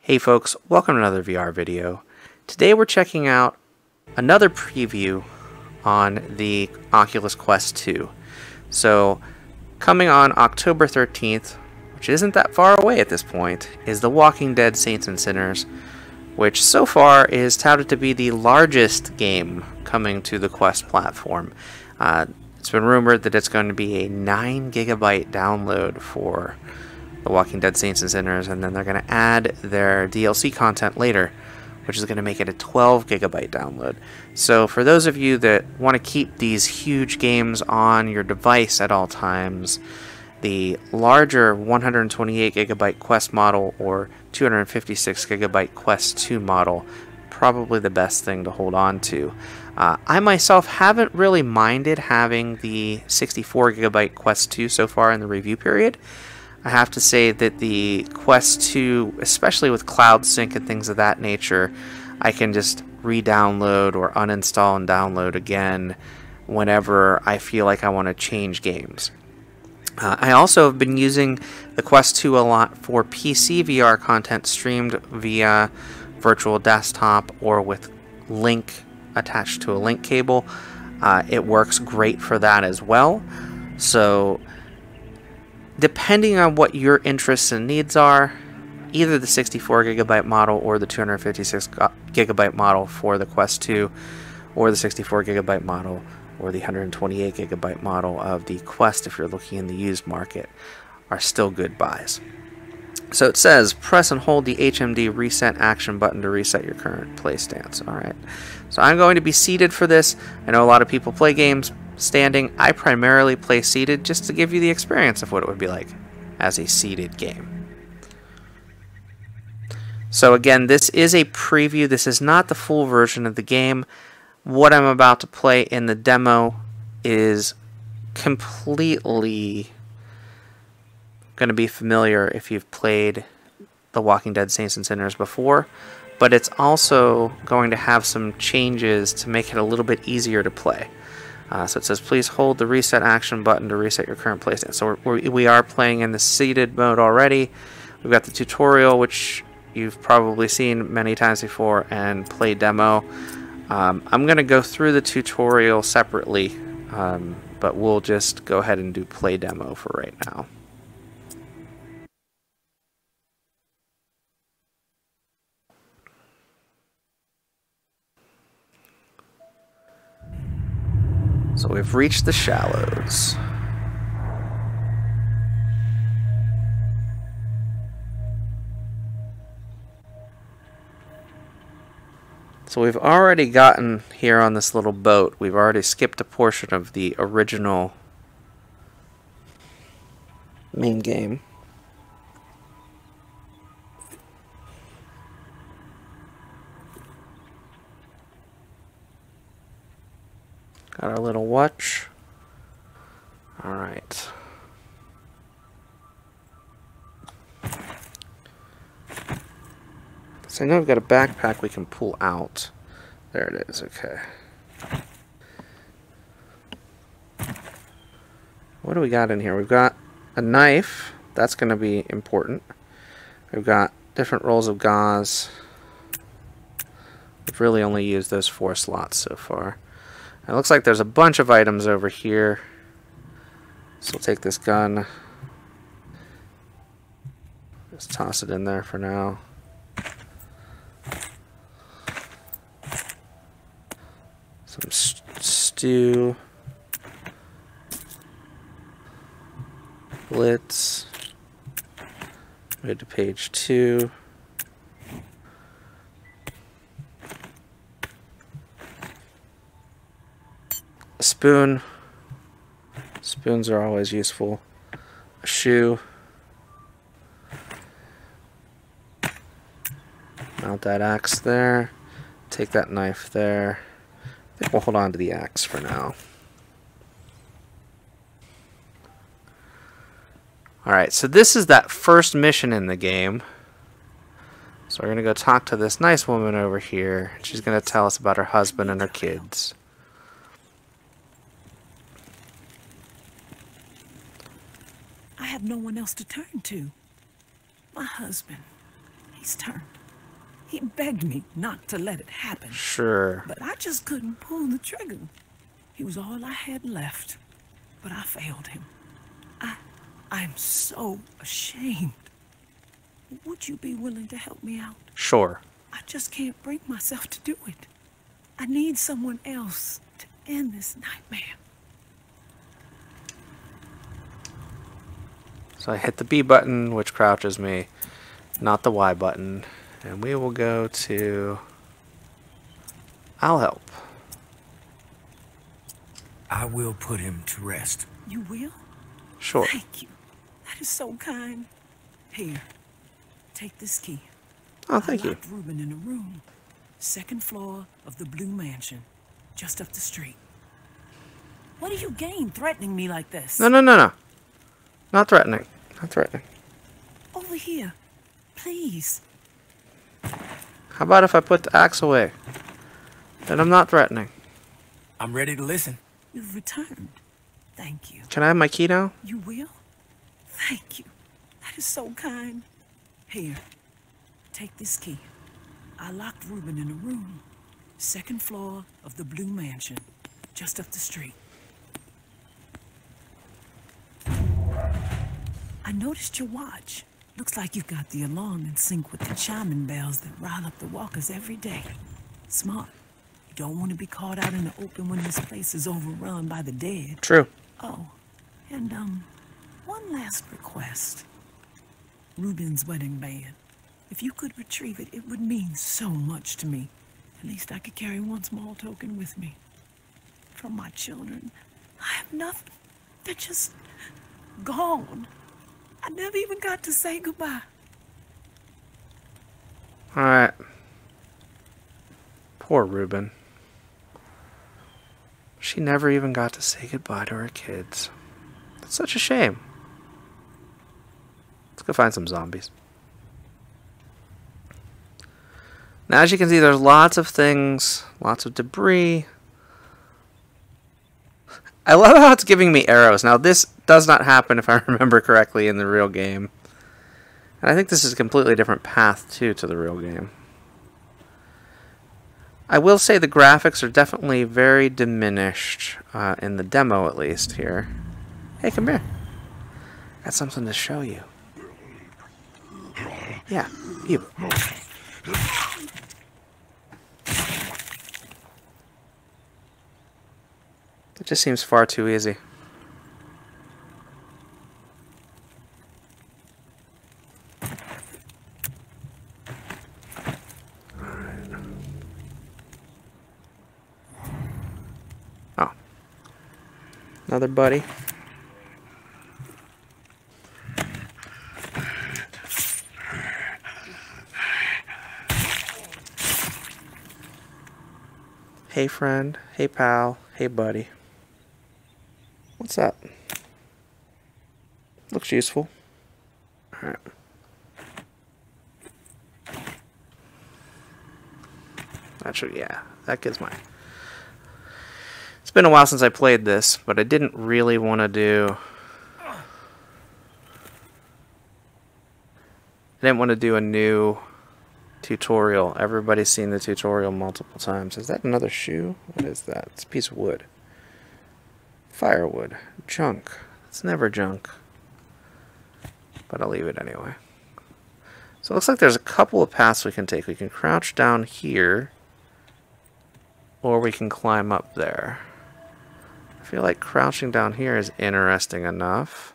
Hey folks, welcome to another VR video. Today we're checking out another preview on the Oculus Quest 2. So, coming on October 13th, which isn't that far away at this point, is The Walking Dead Saints and Sinners, which so far is touted to be the largest game coming to the Quest platform. It's been rumored that it's going to be a 9 gigabyte download for The Walking Dead Saints and Sinners, and then they're going to add their DLC content later, which is going to make it a 12 gigabyte download. So for those of you that want to keep these huge games on your device at all times, the larger 128 gigabyte Quest model or 256 gigabyte Quest 2 model, probably the best thing to hold on to. I myself haven't really minded having the 64 gigabyte Quest 2 so far in the review period. I have to say that the Quest 2, especially with Cloud Sync and things of that nature, I can just re-download or uninstall and download again whenever I feel like I want to change games. I also have been using the Quest 2 a lot for PC VR content streamed via virtual desktop or with link attached to a link cable. It works great for that as well. So depending on what your interests and needs are, either the 64 gigabyte model or the 256 gigabyte model for the Quest 2, or the 64 gigabyte model or the 128 gigabyte model of the Quest, if you're looking in the used market, are still good buys. So it says, press and hold the HMD reset action button to reset your current play stance. Alright, so I'm going to be seated for this. I know a lot of people play games standing. I primarily play seated just to give you the experience of what it would be like as a seated game. So again, this is a preview. This is not the full version of the game. What I'm about to play in the demo is completely going to be familiar if you've played The Walking Dead Saints and Sinners before, but it's also going to have some changes to make it a little bit easier to play. So it says, please hold the reset action button to reset your current play stance. So we are playing in the seated mode already. We've got the tutorial, which you've probably seen many times before, and play demo. I'm going to go through the tutorial separately, but we'll just go ahead and do play demo for right now. So we've reached the shallows. So we've already gotten here on this little boat. We've already skipped a portion of the original main game. Got our little watch. Alright. So I know we've got a backpack we can pull out. There it is, okay. What do we got in here? We've got a knife. That's going to be important. We've got different rolls of gauze. We've really only used those 4 slots so far. It looks like there's a bunch of items over here. So we'll take this gun. Just toss it in there for now. Some stew. Blitz. Go to page 2. A spoon. Spoons are always useful. A shoe. Mount that axe there. Take that knife there. I think we'll hold on to the axe for now. Alright, so this is that first mission in the game. So we're going to go talk to this nice woman over here. She's going to tell us about her husband and her kids. I have no one else to turn to. My husband, face turned. He begged me not to let it happen. Sure. But I just couldn't pull the trigger. He was all I had left. But I failed him. I'm so ashamed. Would you be willing to help me out? Sure. I just can't bring myself to do it. I need someone else to end this nightmare. So I hit the B button, which crouches me, not the Y button. And we will go to... I'll help. I will put him to rest. You will? Sure. Thank you. That is so kind. Here, take this key. Oh, thank you. I locked Ruben in a room. 2nd floor of the Blue Mansion, just up the street. What do you gain threatening me like this? No, no, no, no. Not threatening. Not threatening. Over here, please. How about if I put the axe away? Then I'm not threatening. I'm ready to listen. You've returned. Thank you. Can I have my key now? You will? Thank you. That is so kind. Here, take this key. I locked Ruben in a room. 2nd floor of the Blue Mansion, just up the street. I noticed your watch. Looks like you've got the alarm in sync with the chiming bells that rile up the walkers every day. Smart. You don't want to be caught out in the open when this place is overrun by the dead. True. Oh, and one last request. Ruben's wedding band. If you could retrieve it, it would mean so much to me. At least I could carry one small token with me. From my children, I have nothing. They're just gone. I never even got to say goodbye. Alright. Poor Ruben. She never even got to say goodbye to her kids. That's such a shame. Let's go find some zombies. Now, as you can see, there's lots of things, lots of debris. I love how it's giving me arrows. Now, this does not happen, if I remember correctly, in the real game. And I think this is a completely different path, too, to the real game. I will say the graphics are definitely very diminished, in the demo at least, here. Hey, come here. Got something to show you. Yeah, you. It just seems far too easy. Oh. Another buddy. Hey friend, hey pal, hey buddy. What's that? Looks useful. Alright. Actually, yeah, that kid's mine. It's been a while since I played this, but I didn't really want to do... a new tutorial. Everybody's seen the tutorial multiple times. Is that another shoe? What is that? It's a piece of wood. Firewood. Junk. It's never junk. But I'll leave it anyway. So it looks like there's a couple of paths we can take. We can crouch down here, or we can climb up there. I feel like crouching down here is interesting enough.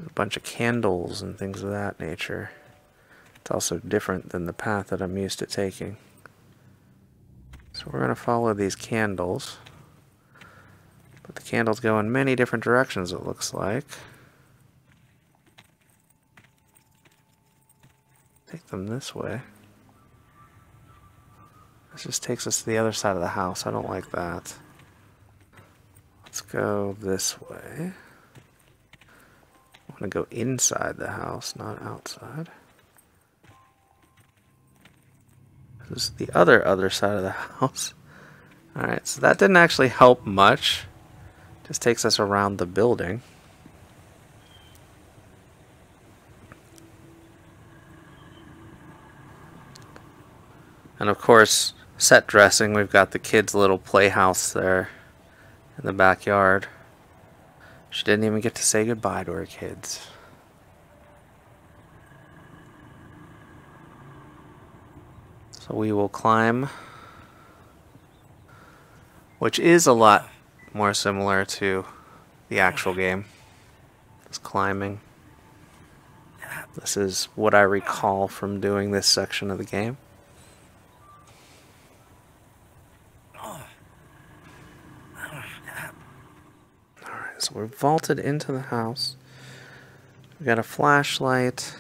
A bunch of candles and things of that nature. It's also different than the path that I'm used to taking. So we're going to follow these candles. But the candles go in many different directions, it looks like. Take them this way. This just takes us to the other side of the house. I don't like that. Let's go this way. I want to go inside the house, not outside. This is the other side of the house. Alright, so that didn't actually help much. Just takes us around the building. And of course, set dressing, we've got the kids' little playhouse there in the backyard. She didn't even get to say goodbye to her kids. So we will climb, which is a lot more similar to the actual game. This climbing. This is what I recall from doing this section of the game. Alright, so we're vaulted into the house. We got a flashlight.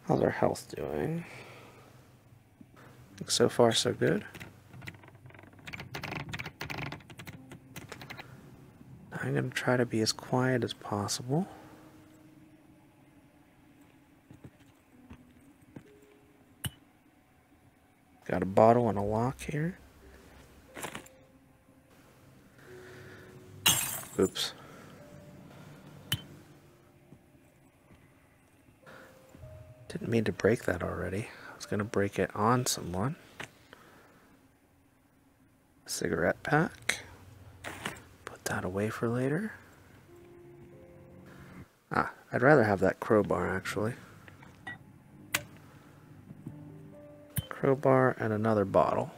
How's our health doing? I think so far so good. I'm going to try to be as quiet as possible. Got a bottle and a lock here. Oops. Didn't mean to break that already. I was going to break it on someone. Cigarette pack. Put that away for later. Ah, I'd rather have that crowbar actually. Crowbar and another bottle.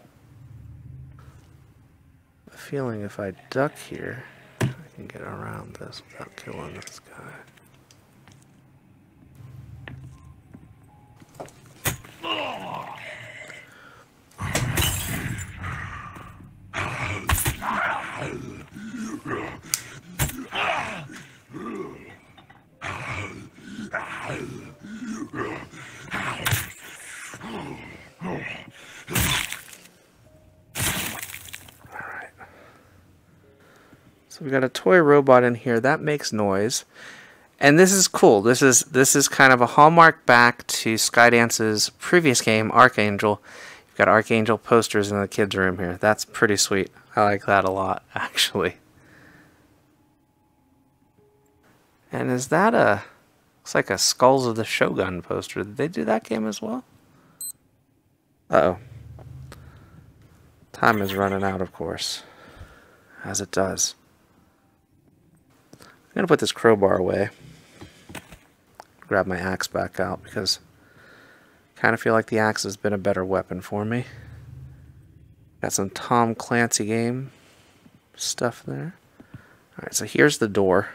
A feeling if I duck here, I can get around this without killing this guy. So we got a toy robot in here that makes noise, and this is cool. This is kind of a hallmark back to Skydance's previous game, Archangel. You've got Archangel posters in the kids' room here. That's pretty sweet. I like that a lot, actually. And is that a... looks like a Skulls of the Shogun poster. Did they do that game as well? Uh-oh. Time is running out, of course. As it does. I'm going to put this crowbar away. Grab my axe back out because I kind of feel like the axe has been a better weapon for me. Got some Tom Clancy game stuff there. Alright, so here's the door.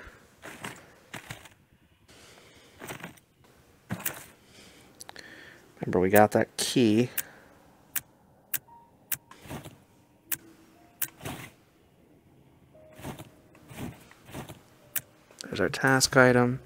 Remember, we got that key. There's our task item.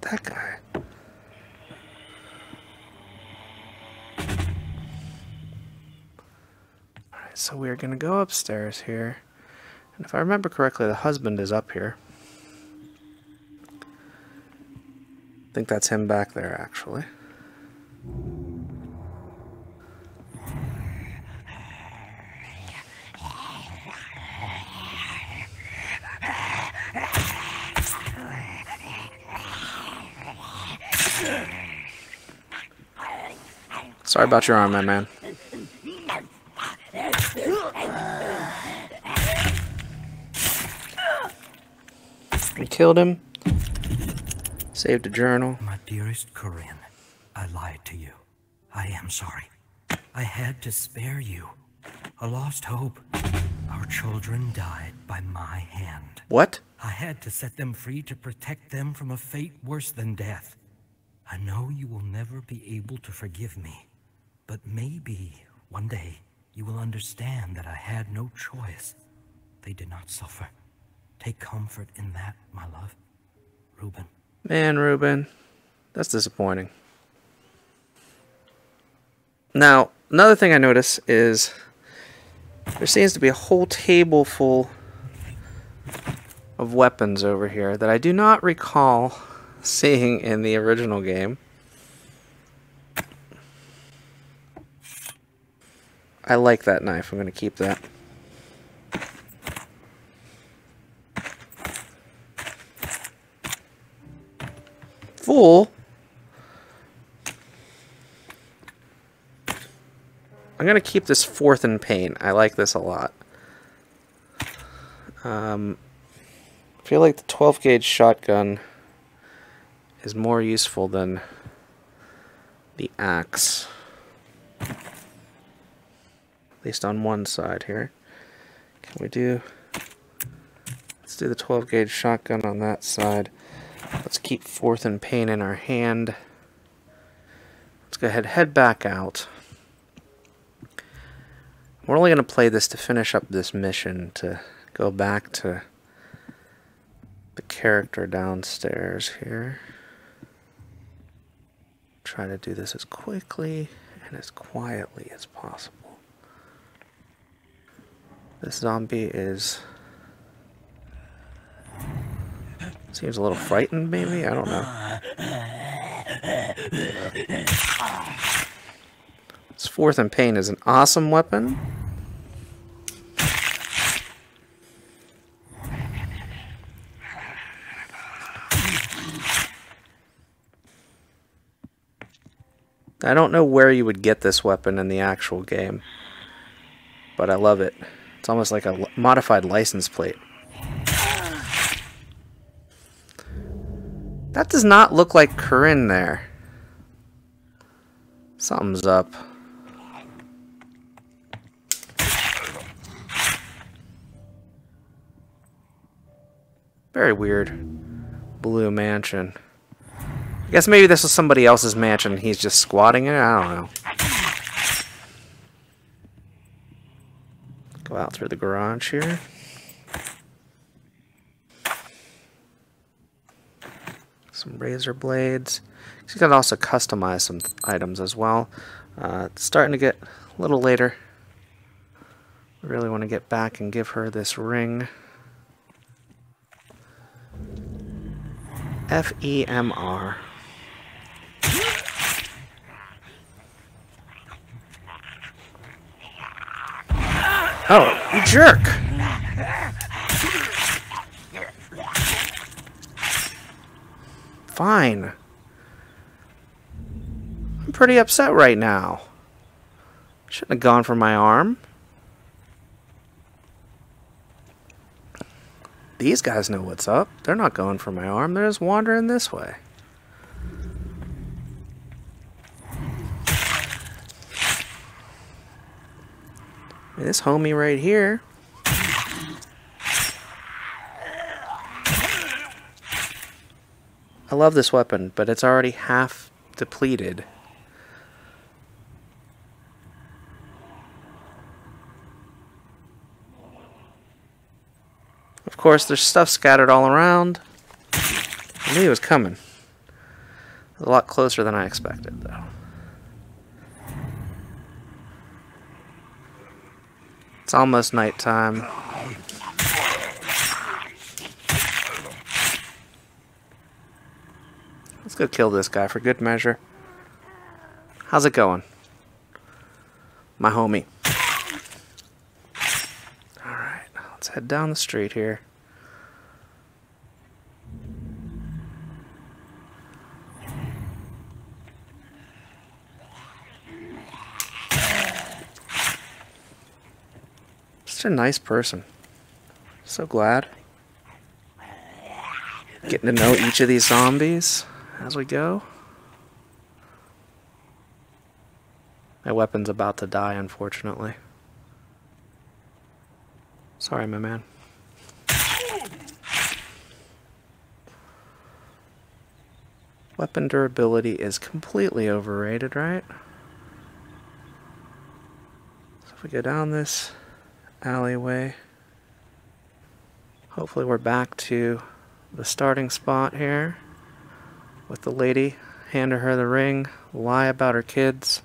That guy. Alright, so we're going to go upstairs here. And if I remember correctly, the husband is up here. I think that's him back there, actually. Sorry about your arm, my man. We killed him. Saved a journal. My dearest Corinne, I lied to you. I am sorry. I had to spare you. A lost hope. Our children died by my hand. What? I had to set them free to protect them from a fate worse than death. I know you will never be able to forgive me, But maybe one day you will understand that I had no choice. They did not suffer. Take comfort in that, my love. Reuben. Man, Reuben, that's disappointing. Now, another thing I notice is there seems to be a whole table full of weapons over here that I do not recall seeing in the original game. I like that knife. I'm going to keep that. Full? I'm going to keep this fourth in pain. I like this a lot. I feel like the 12 gauge shotgun is more useful than the axe. At least on one side here. Can we do... Let's do the 12 gauge shotgun on that side. Let's keep fourth in pain in our hand. Let's go ahead and head back out. We're only going to play this to finish up this mission, to go back to the character downstairs here. Try to do this as quickly and as quietly as possible. This zombie seems a little frightened, maybe? I don't know. This fourth in pain is an awesome weapon. I don't know where you would get this weapon in the actual game, but I love it. It's almost like a modified license plate. That does not look like Corinne there. Something's up. Very weird. Blue mansion. I guess maybe this was somebody else's mansion and he's just squatting in it? I don't know. Go out through the garage here. Some razor blades. You can also customize some items as well. It's starting to get a little later. I really want to get back and give her this ring. FEMR. Oh, you jerk! Fine. I'm pretty upset right now. Shouldn't have gone for my arm. These guys know what's up. They're not going for my arm. They're just wandering this way. This homie right here. I love this weapon, but it's already half depleted. Of course, there's stuff scattered all around. I knew he was coming. A lot closer than I expected, though. It's almost nighttime. Let's go kill this guy for good measure. How's it going? My homie. Alright, let's head down the street here. Such a nice person. So glad. Getting to know each of these zombies as we go. My weapon's about to die, unfortunately. Sorry, my man. Weapon durability is completely overrated, right? If we go down this alleyway, hopefully we're back to the starting spot here with the lady handing her the ring, lie about her kids.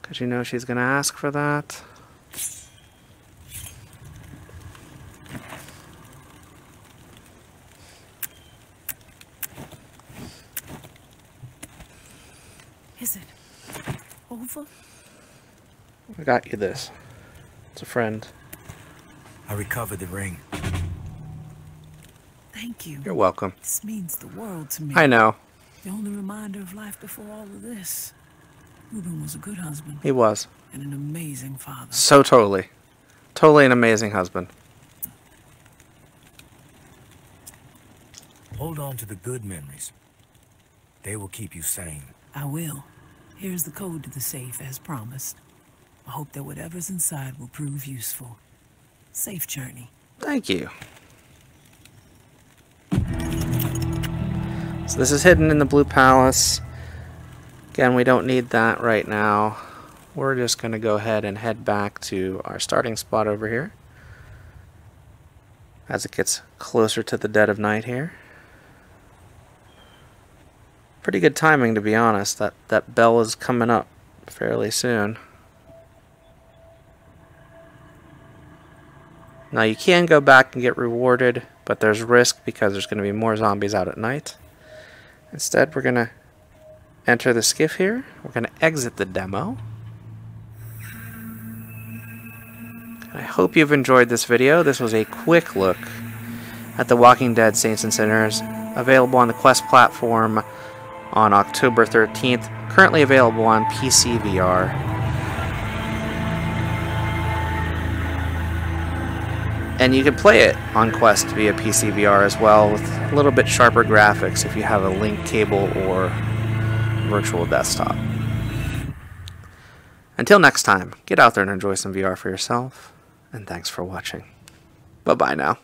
Because you know she's going to ask for that. Is it over? I got you this. It's a friend. I recovered the ring. Thank you. You're welcome. This means the world to me. I know. The only reminder of life before all of this. Ruben was a good husband. He was. And an amazing father. So totally. Totally an amazing husband. Hold on to the good memories. They will keep you sane. I will. Here's the code to the safe, as promised. I hope that whatever's inside will prove useful. Safe journey. Thank you. So this is hidden in the Blue Palace. Again, we don't need that right now. We're just going to go ahead and head back to our starting spot over here as it gets closer to the dead of night here. Pretty good timing, to be honest. That bell is coming up fairly soon. Now you can go back and get rewarded, but there's risk because there's going to be more zombies out at night. Instead, we're going to enter the skiff here. We're going to exit the demo. I hope you've enjoyed this video. This was a quick look at The Walking Dead Saints and Sinners, available on the Quest platform on October 13th, currently available on PC VR. And you can play it on Quest via PC VR as well, with a little bit sharper graphics if you have a link cable or virtual desktop. Until next time, get out there and enjoy some VR for yourself, and thanks for watching. Bye-bye now.